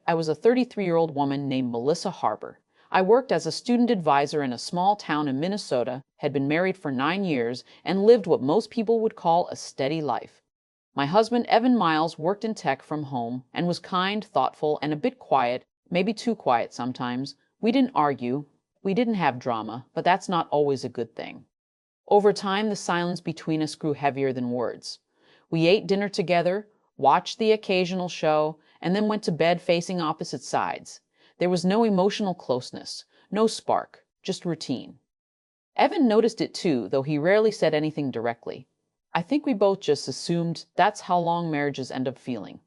I was a 33-year-old woman named Melissa Harper. I worked as a student advisor in a small town in Minnesota, had been married for 9 years, and lived what most people would call a steady life. My husband, Evan Miles, worked in tech from home and was kind, thoughtful, and a bit quiet, maybe too quiet sometimes. We didn't argue, we didn't have drama, but that's not always a good thing. Over time, the silence between us grew heavier than words. We ate dinner together, watched the occasional show, and then went to bed facing opposite sides. There was no emotional closeness, no spark, just routine. Evan noticed it too, though he rarely said anything directly. I think we both just assumed that's how long marriages end up feeling.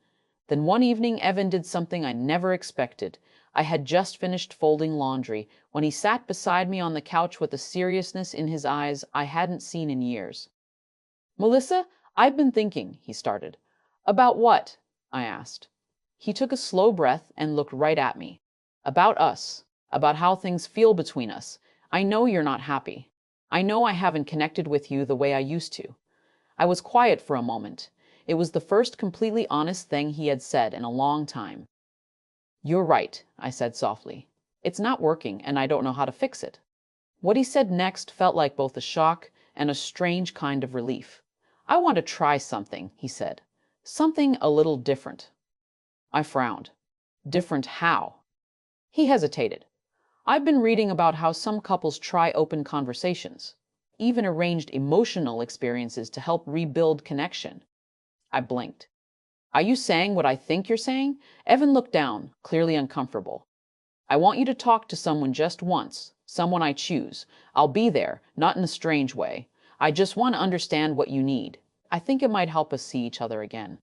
Then one evening, Evan did something I never expected. I had just finished folding laundry when he sat beside me on the couch with a seriousness in his eyes I hadn't seen in years. "Melissa, I've been thinking," he started. "About what?" I asked. He took a slow breath and looked right at me. "About us, about how things feel between us. I know you're not happy. I know I haven't connected with you the way I used to." I was quiet for a moment. It was the first completely honest thing he had said in a long time. "You're right," I said softly. "It's not working, and I don't know how to fix it." What he said next felt like both a shock and a strange kind of relief. "I want to try something," he said. "Something a little different." I frowned. "Different how?" He hesitated. "I've been reading about how some couples try open conversations, even arranged emotional experiences to help rebuild connection." I blinked. "Are you saying what I think you're saying?" Evan looked down, clearly uncomfortable. "I want you to talk to someone just once, someone I choose. I'll be there, not in a strange way. I just want to understand what you need. I think it might help us see each other again."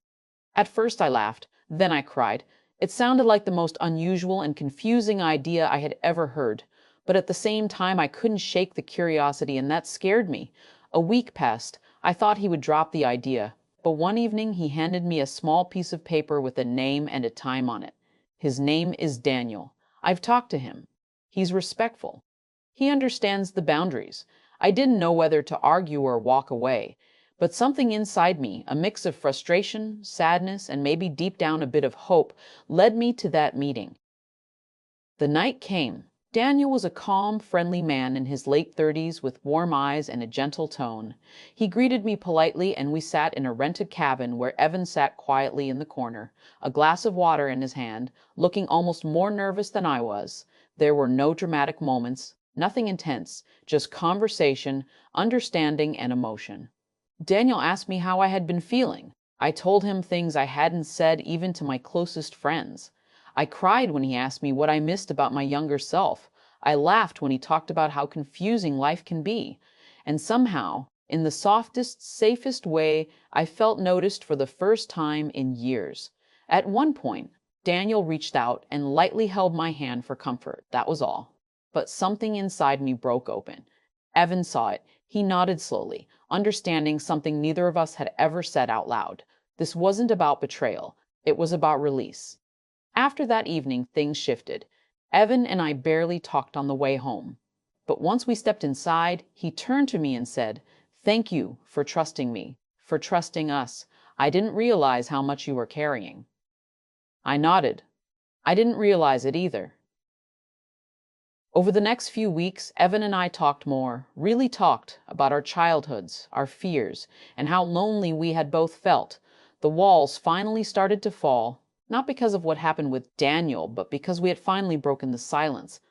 At first I laughed, then I cried. It sounded like the most unusual and confusing idea I had ever heard, but at the same time I couldn't shake the curiosity, and that scared me. A week passed. I thought he would drop the idea, but one evening he handed me a small piece of paper with a name and a time on it. "His name is Daniel. I've talked to him. He's respectful. He understands the boundaries." I didn't know whether to argue or walk away, but something inside me, a mix of frustration, sadness, and maybe deep down a bit of hope, led me to that meeting. The night came. Daniel was a calm, friendly man in his late 30s with warm eyes and a gentle tone. He greeted me politely, and we sat in a rented cabin where Evan sat quietly in the corner, a glass of water in his hand, looking almost more nervous than I was. There were no dramatic moments, nothing intense, just conversation, understanding, and emotion. Daniel asked me how I had been feeling. I told him things I hadn't said even to my closest friends. I cried when he asked me what I missed about my younger self. I laughed when he talked about how confusing life can be. And somehow, in the softest, safest way, I felt noticed for the first time in years. At one point, Daniel reached out and lightly held my hand for comfort. That was all. But something inside me broke open. Evan saw it. He nodded slowly, understanding something neither of us had ever said out loud. This wasn't about betrayal. It was about release. After that evening, things shifted. Evan and I barely talked on the way home. But once we stepped inside, he turned to me and said, "Thank you for trusting me, for trusting us. I didn't realize how much you were carrying." I nodded. I didn't realize it either. Over the next few weeks, Evan and I talked more, really talked, about our childhoods, our fears, and how lonely we had both felt. The walls finally started to fall, not because of what happened with Daniel, but because we had finally broken the silence.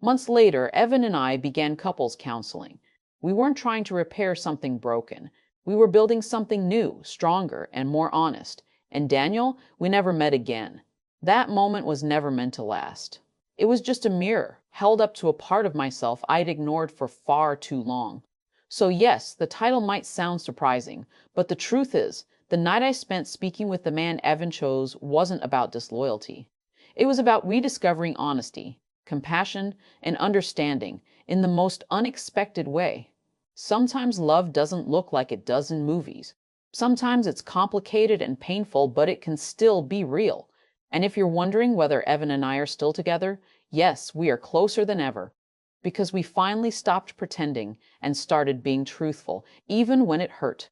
Months later, Evan and I began couples counseling. We weren't trying to repair something broken. We were building something new, stronger, and more honest. And Daniel, we never met again. That moment was never meant to last. It was just a mirror, held up to a part of myself I'd ignored for far too long. So yes, the title might sound surprising, but the truth is, the night I spent speaking with the man Evan chose wasn't about disloyalty. It was about rediscovering honesty, compassion, and understanding in the most unexpected way. Sometimes love doesn't look like it does in movies. Sometimes it's complicated and painful, but it can still be real. And if you're wondering whether Evan and I are still together, yes, we are closer than ever. Because we finally stopped pretending and started being truthful, even when it hurt.